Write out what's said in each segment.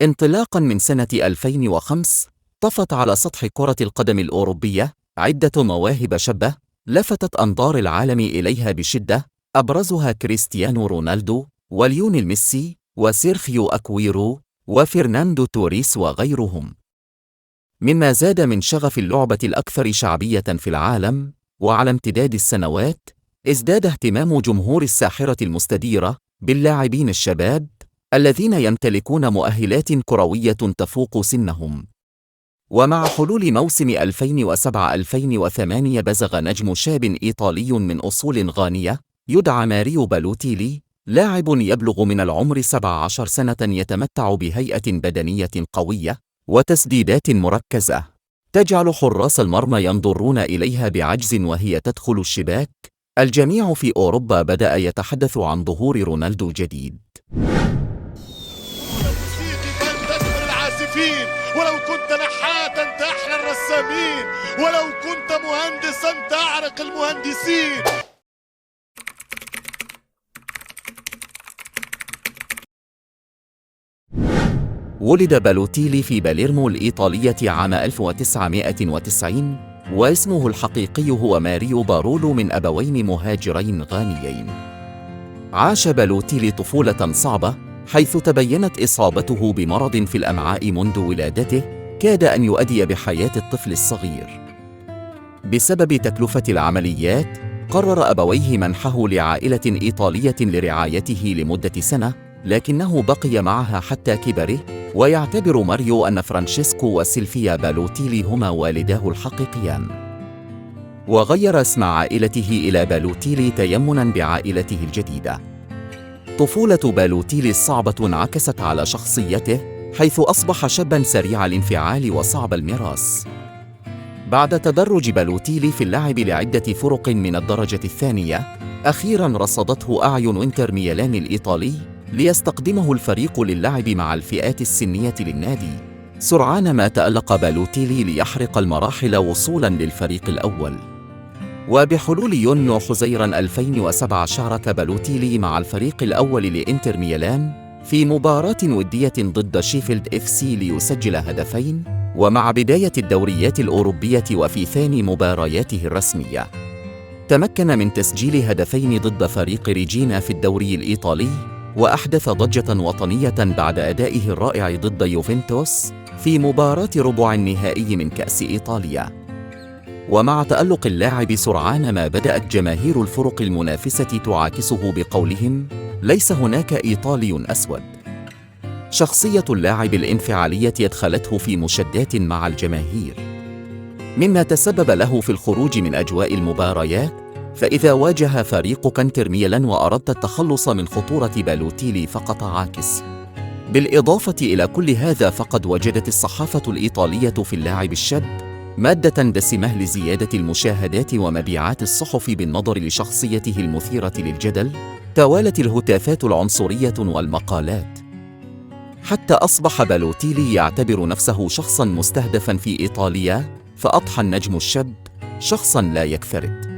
انطلاقاً من سنة 2005 طفت على سطح كرة القدم الأوروبية عدة مواهب شابة لفتت أنظار العالم إليها بشدة، أبرزها كريستيانو رونالدو وليونيل ميسي وسيرخيو أكويرو وفرناندو توريس وغيرهم. مما زاد من شغف اللعبة الأكثر شعبية في العالم، وعلى امتداد السنوات ازداد اهتمام جمهور الساحرة المستديرة باللاعبين الشباب الذين يمتلكون مؤهلات كروية تفوق سنهم. ومع حلول موسم 2007-2008 بزغ نجم شاب إيطالي من أصول غانية يدعى ماريو بالوتيلي، لاعب يبلغ من العمر 17 سنة يتمتع بهيئة بدنية قوية وتسديدات مركزة تجعل حراس المرمى ينظرون إليها بعجز وهي تدخل الشباك. الجميع في أوروبا بدأ يتحدث عن ظهور رونالدو الجديد. ولو كنت نحاتا تحلى الرسامين، ولو كنت مهندسا تعرق المهندسين. ولد بالوتيلي في باليرمو الإيطالية عام 1990، واسمه الحقيقي هو ماريو بارولو من أبوين مهاجرين غانيين. عاش بالوتيلي طفولة صعبة، حيث تبينت إصابته بمرض في الأمعاء منذ ولادته كاد أن يؤدي بحياة الطفل الصغير. بسبب تكلفة العمليات، قرر أبويه منحه لعائلة إيطالية لرعايته لمدة سنة، لكنه بقي معها حتى كبره، ويعتبر ماريو أن فرانشيسكو وسيلفيا بالوتيلي هما والداه الحقيقيان. وغير اسم عائلته إلى بالوتيلي تيمناً بعائلته الجديدة. طفولة بالوتيلي الصعبة انعكست على شخصيته، حيث أصبح شاباً سريع الانفعال وصعب المراس. بعد تدرج بالوتيلي في اللعب لعدة فرق من الدرجة الثانية، أخيراً رصدته أعين إنتر ميلان الإيطالي ليستقدمه الفريق للعب مع الفئات السنية للنادي. سرعان ما تألق بالوتيلي ليحرق المراحل وصولاً للفريق الأول. وبحلول يونيو حزيراً 2007 شارك بالوتيلي مع الفريق الأول لإنتر ميلان في مباراة ودية ضد شيفيلد FC ليسجل هدفين، ومع بداية الدوريات الأوروبية وفي ثاني مبارياته الرسمية تمكن من تسجيل هدفين ضد فريق ريجينا في الدوري الإيطالي، وأحدث ضجة وطنية بعد أدائه الرائع ضد يوفنتوس في مباراة ربع النهائي من كأس إيطاليا. ومع تألق اللاعب سرعان ما بدأت جماهير الفرق المنافسة تعاكسه بقولهم: ليس هناك إيطالي أسود. شخصية اللاعب الانفعالية أدخلته في مشادات مع الجماهير، مما تسبب له في الخروج من أجواء المباريات. فإذا واجه فريق إنتر ميلان وأردت التخلص من خطورة بالوتيلي فقط عاكس. بالإضافة إلى كل هذا، فقد وجدت الصحافة الإيطالية في اللاعب الشاب مادة دسمة لزيادة المشاهدات ومبيعات الصحف بالنظر لشخصيته المثيرة للجدل. توالت الهتافات العنصرية والمقالات، حتى أصبح بالوتيلي يعتبر نفسه شخصاً مستهدفاً في إيطاليا، فأضحى النجم الشاب شخصاً لا يكثرت.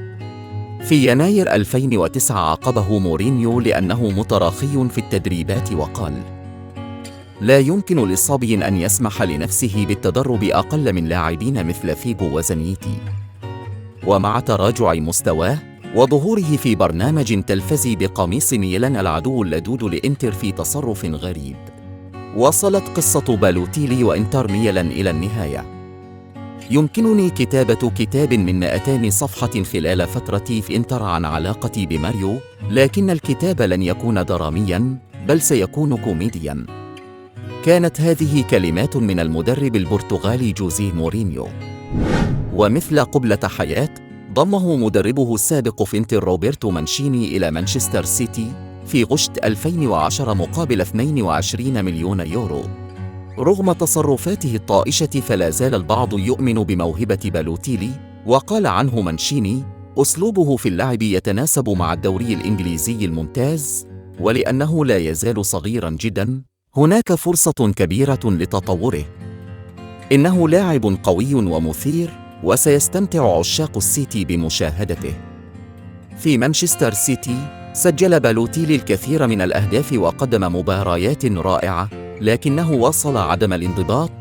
في يناير 2009 عاقبه مورينيو لأنه متراخي في التدريبات وقال: لا يمكن لصبي أن يسمح لنفسه بالتدرب أقل من لاعبين مثل فيغو وزانيتي. ومع تراجع مستواه وظهوره في برنامج تلفزي بقميص ميلان العدو اللدود لإنتر في تصرف غريب، وصلت قصة بالوتيلي وإنتر ميلان إلى النهاية. يمكنني كتابة كتاب من 200 صفحة خلال فترتي في إنتر عن علاقتي بماريو، لكن الكتاب لن يكون درامياً، بل سيكون كوميدياً. كانت هذه كلمات من المدرب البرتغالي جوزيه مورينيو. ومثل قبلة حياة، ضمه مدربه السابق في إنتر روبرتو مانشيني إلى مانشستر سيتي في غشت 2010 مقابل 22 مليون يورو. رغم تصرفاته الطائشة، فلا زال البعض يؤمن بموهبة بالوتيلي، وقال عنه مانشيني: أسلوبه في اللعب يتناسب مع الدوري الإنجليزي الممتاز، ولأنه لا يزال صغيراً جداً هناك فرصة كبيرة لتطوره. إنه لاعب قوي ومثير، وسيستمتع عشاق السيتي بمشاهدته. في مانشستر سيتي سجل بالوتيلي الكثير من الأهداف وقدم مباريات رائعة، لكنه واصل عدم الانضباط،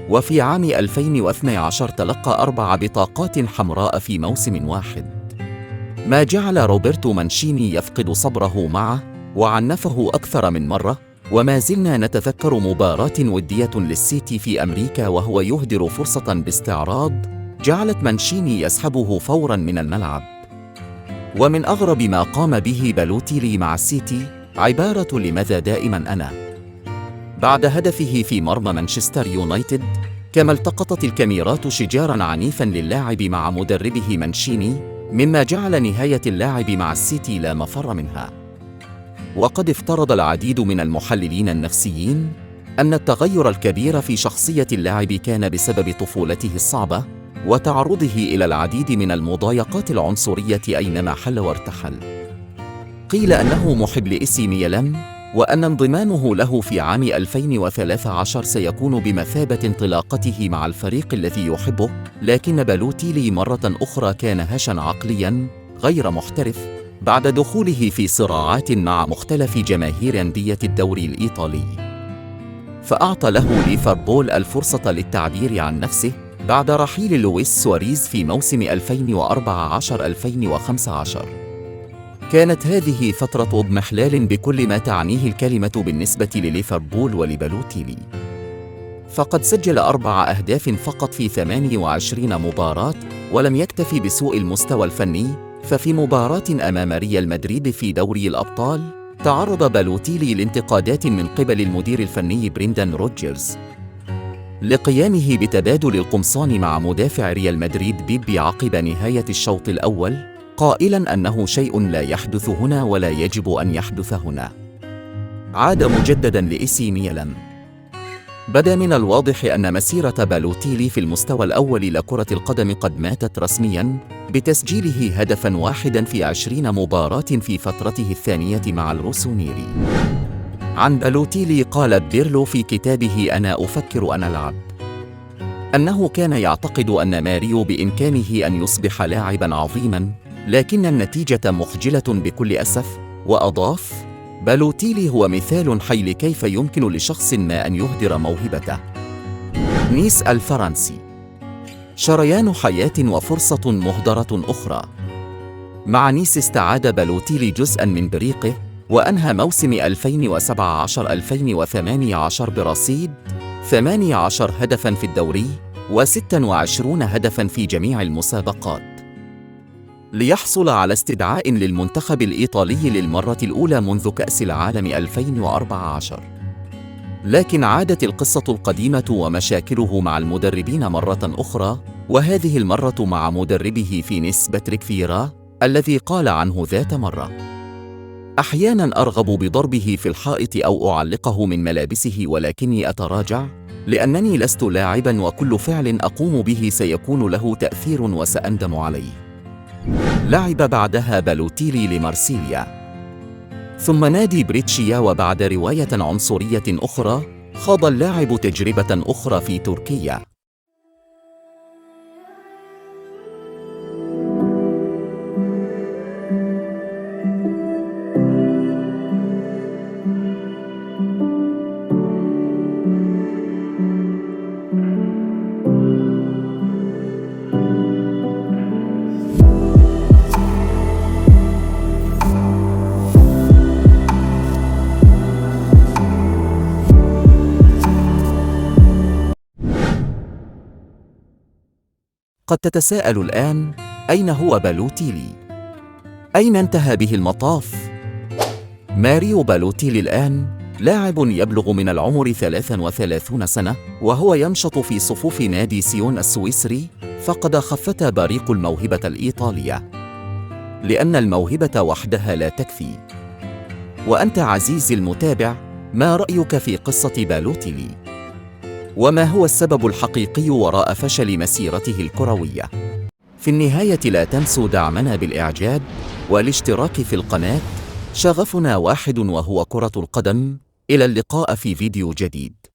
وفي عام 2012 تلقى 4 بطاقات حمراء في موسم واحد، ما جعل روبرتو مانشيني يفقد صبره معه وعنفه أكثر من مرة. وما زلنا نتذكر مباراة ودية للسيتي في أمريكا وهو يهدر فرصة باستعراض جعلت مانشيني يسحبه فوراً من الملعب. ومن أغرب ما قام به بالوتيلي مع السيتي عبارة "لماذا دائماً أنا؟". بعد هدفه في مرمى مانشستر يونايتد، كما التقطت الكاميرات شجاراً عنيفاً للاعب مع مدربه مانشيني، مما جعل نهاية اللاعب مع السيتي لا مفر منها. وقد افترض العديد من المحللين النفسيين أن التغير الكبير في شخصية اللاعب كان بسبب طفولته الصعبة وتعرضه إلى العديد من المضايقات العنصرية أينما حل وارتحل. قيل أنه محب لإيسي ميلان، وأن انضمامه له في عام 2013 سيكون بمثابة انطلاقته مع الفريق الذي يحبه. لكن بالوتيلي مرة أخرى كان هشاً عقلياً غير محترف بعد دخوله في صراعات مع مختلف جماهير أندية الدوري الإيطالي، فأعطى له ليفربول الفرصة للتعبير عن نفسه بعد رحيل لويس سواريز في موسم 2014-2015. كانت هذه فترة اضمحلال بكل ما تعنيه الكلمة بالنسبة لليفربول ولبالوتيلي، فقد سجل 4 أهداف فقط في 28 مباراة، ولم يكتفي بسوء المستوى الفني، ففي مباراة أمام ريال مدريد في دوري الأبطال تعرض بالوتيلي لانتقادات من قبل المدير الفني بريندان روجرز لقيامه بتبادل القمصان مع مدافع ريال مدريد بيبي عقب نهاية الشوط الأول، قائلاً أنه شيء لا يحدث هنا ولا يجب أن يحدث هنا. عاد مجدداً لإيسي ميلان. بدا من الواضح أن مسيرة بالوتيلي في المستوى الأول لكرة القدم قد ماتت رسمياً بتسجيله هدفاً واحداً في 20 مباراة في فترته الثانية مع الروسونيري. عن بالوتيلي قال بيرلو في كتابه "أنا أفكر أن ألعب" أنه كان يعتقد أن ماريو بإمكانه أن يصبح لاعباً عظيماً، لكن النتيجة مخجلة بكل أسف. وأضاف: بالوتيلي هو مثال حي لكيف يمكن لشخص ما أن يهدر موهبته. نيس الفرنسي: شريان حياة وفرصة مهدرة أخرى. مع نيس استعاد بالوتيلي جزءاً من بريقه، وأنهى موسم 2017-2018 برصيد 18 هدفاً في الدوري و26 هدفاً في جميع المسابقات، ليحصل على استدعاء للمنتخب الإيطالي للمرة الأولى منذ كأس العالم 2014. لكن عادت القصة القديمة ومشاكله مع المدربين مرة أخرى، وهذه المرة مع مدربه في نيس باتريك فييرا، الذي قال عنه ذات مرة: "أحياناً أرغب بضربه في الحائط أو أعلقه من ملابسه، ولكني أتراجع لأنني لست لاعباً، وكل فعل أقوم به سيكون له تأثير وسأندم عليه". لعب بعدها بالوتيلي لمارسيليا ثم نادي بريتشيا، وبعد رواية عنصرية أخرى خاض اللاعب تجربة أخرى في تركيا. قد تتساءل الآن: أين هو بالوتيلي؟ أين انتهى به المطاف؟ ماريو بالوتيلي الآن لاعب يبلغ من العمر 33 سنة، وهو ينشط في صفوف نادي سيون السويسري، فقد خفت بريق الموهبة الإيطالية، لأن الموهبة وحدها لا تكفي. وأنت عزيزي المتابع، ما رأيك في قصة بالوتيلي؟ وما هو السبب الحقيقي وراء فشل مسيرته الكروية؟ في النهاية لا تنسوا دعمنا بالإعجاب والاشتراك في القناة. شغفنا واحد وهو كرة القدم. إلى اللقاء في فيديو جديد.